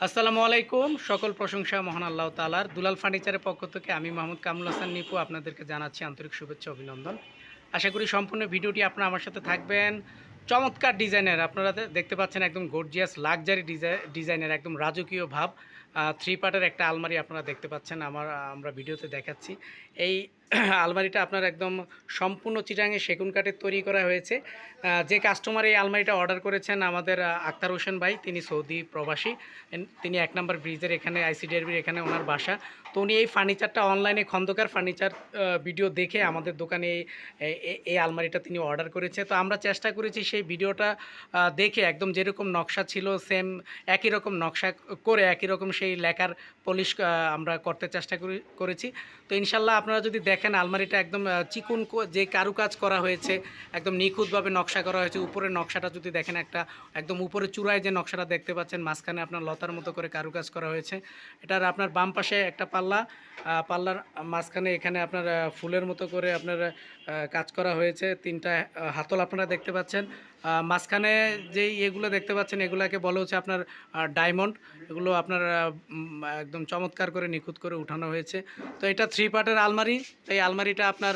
আসসালামু আলাইকুম। সকল প্রশংসা মহান আল্লাহ তাআলার। দুলাল ফার্নিচারের পক্ষ থেকে আমি মোহাম্মদ কামরুল হাসান নিপু আপনাদেরকে জানাচ্ছি আন্তরিক শুভেচ্ছা অভিনন্দন। আশা করি সম্পূর্ণ ভিডিওটি আপনারা আমার সাথে থাকবেন। চমৎকার ডিজাইনের আপনারা দেখতে পাচ্ছেন একদম গর্জিয়াস লাক্সারি ডিজাইনের একদম রাজকীয় ভাব। 3 পার্টের একটা আলমারি আপনারা দেখতে পাচ্ছেন আমরা ভিডিওতে দেখাচ্ছি। এই আলমারিটা আপনার একদম সম্পূর্ণ চিটাগাংয়ের সেগুন কাঠের তৈরি করা হয়েছে। যে কাস্টমার এই আলমারিটা অর্ডার করেছেন আমাদের আক্তার হোসেন ভাই, তিনি সৌদি প্রবাসী। তিনি 1 নম্বর ব্রিজের এখানে আইসিডিআরবির এখানে ওনার বাসা। তো উনি এই ফার্নিচারটা অনলাইনে খন্দকার ফার্নিচার ভিডিও দেখে আমাদের দোকানে এই আলমারিটা তিনি অর্ডার করেছে। তো আমরা চেষ্টা করেছি সেই ভিডিওটা দেখে একদম যেরকম নকশা ছিল সেম একই রকম নকশা করে একই রকম সেই লেখার পলিশ আমরা করতে চেষ্টা করেছি। তো ইনশাল্লাহ আপনারা যদি দেখেন আলমারিটা একদম চিকুন যে কারুকাজ করা হয়েছে, একদম নিখুঁতভাবে নকশা করা হয়েছে। উপরের নকশাটা যদি দেখেন একদম উপরে চূড়ায় যে নকশাটা দেখতে পাচ্ছেন, মাঝখানে আপনার লতার মতো করে কারুকাজ করা হয়েছে। এটার আপনার বাম পাশে একটা পাল্লার মাঝখানে এখানে আপনার ফুলের মতো করে আপনার কাজ করা হয়েছে। 3টা হাতল আপনারা দেখতে পাচ্ছেন। মাঝখানে যেই এগুলো দেখতে পাচ্ছেন এগুলাকে বলা হচ্ছে আপনার ডায়মন্ড। এগুলো আপনার একদম চমৎকার করে নিখুঁত করে উঠানো হয়েছে। তো এটা 3 পার্টের আলমারি। এই আলমারিটা আপনার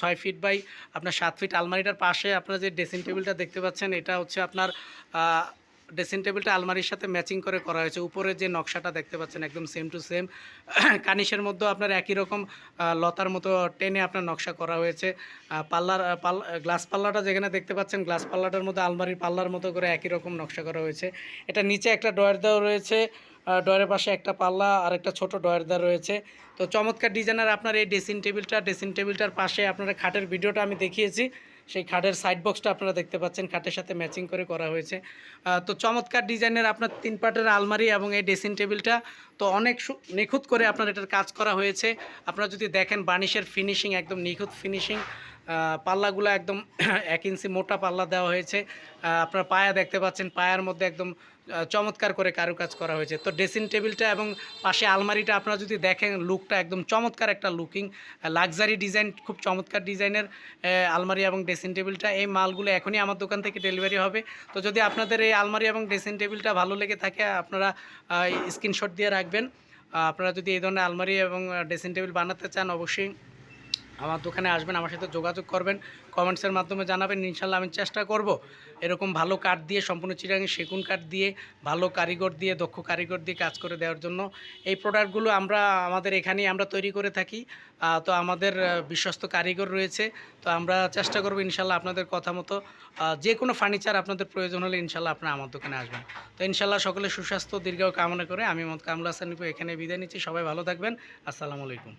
6 ফিট বাই আপনার 7 ফিট। আলমারিটার পাশে আপনারা যে ড্রেসিং টেবিলটা দেখতে পাচ্ছেন এটা হচ্ছে আপনার ড্রেসিং টেবিলটা আলমারির সাথে ম্যাচিং করে করা হয়েছে। উপরে যে নকশাটা দেখতে পাচ্ছেন একদম সেম টু সেম। কানিশের মধ্যেও আপনার একই রকম লতার মতো টেনে আপনার নকশা করা হয়েছে। গ্লাস পাল্লাটা যেখানে দেখতে পাচ্ছেন গ্লাস পাল্লাটার মধ্যে আলমারির পাল্লার মতো করে একই রকম নকশা করা হয়েছে। এটা নিচে একটা ডয়ার দেওয়া রয়েছে, ডয়ারের পাশে একটা পাল্লা আর একটা ছোটো ডয়ার দেওয়া রয়েছে। তো চমৎকার ডিজাইনের আপনার এই ড্রেসিং টেবিলটার পাশে আপনারা খাটের ভিডিওটা আমি দেখিয়েছি। সেই খাটের সাইড বক্সটা আপনারা দেখতে পাচ্ছেন খাটের সাথে ম্যাচিং করে করা হয়েছে। তো চমৎকার ডিজাইনের আপনার 3 পার্টের আলমারি এবং এই ড্রেসিং টেবিলটা তো অনেক নিখুঁত করে আপনার এটার কাজ করা হয়েছে। আপনারা যদি দেখেন বার্নিশের ফিনিশিং একদম নিখুঁত ফিনিশিং। পাল্লাগুলো একদম 1 ইঞ্চি মোটা পাল্লা দেওয়া হয়েছে। আপনার পায়া দেখতে পাচ্ছেন, পায়ার মধ্যে একদম চমৎকার করে কারুকাজ করা হয়েছে। তো ড্রেসিং টেবিলটা এবং পাশে আলমারিটা আপনারা যদি দেখেন লুকটা একদম চমৎকার একটা লুকিং লাক্সারি ডিজাইন, খুব চমৎকার ডিজাইনের আলমারি এবং ড্রেসিং টেবিলটা। এই মালগুলো এখনই আমার দোকান থেকে ডেলিভারি হবে। তো যদি আপনাদের এই আলমারি এবং ড্রেসিং টেবিলটা ভালো লেগে থাকে আপনারা স্ক্রিনশট দিয়ে রাখবেন। আপনারা যদি এই ধরনের আলমারি এবং ড্রেসিং টেবিল বানাতে চান অবশ্যই আমার দোকানে আসবেন, আমার সাথে যোগাযোগ করবেন, কমেন্টসের মাধ্যমে জানাবেন। ইনশাল্লাহ আমি চেষ্টা করব এরকম ভালো কাঠ দিয়ে, সম্পূর্ণ চিটাগাং সেগুন কাঠ দিয়ে, ভালো কারিগর দিয়ে, দক্ষ কারিগর দিয়ে কাজ করে দেওয়ার জন্য। এই প্রোডাক্টগুলো আমাদের এখানেই আমরা তৈরি করে থাকি। তো আমাদের বিশ্বস্ত কারিগর রয়েছে। তো আমরা চেষ্টা করব ইনশাল্লাহ আপনাদের কথা মতো যে কোনো ফার্নিচার আপনাদের প্রয়োজন হলে ইনশাল্লাহ আপনারা আমার দোকানে আসবেন। তো ইনশাল্লাহ সকলে সুস্বাস্থ্য দীর্ঘ কামনা করে আমি মোহাম্মদ কামরুল হাসান নিপু এখানে বিদায় নিচ্ছি। সবাই ভালো থাকবেন। আসসালামু আলাইকুম।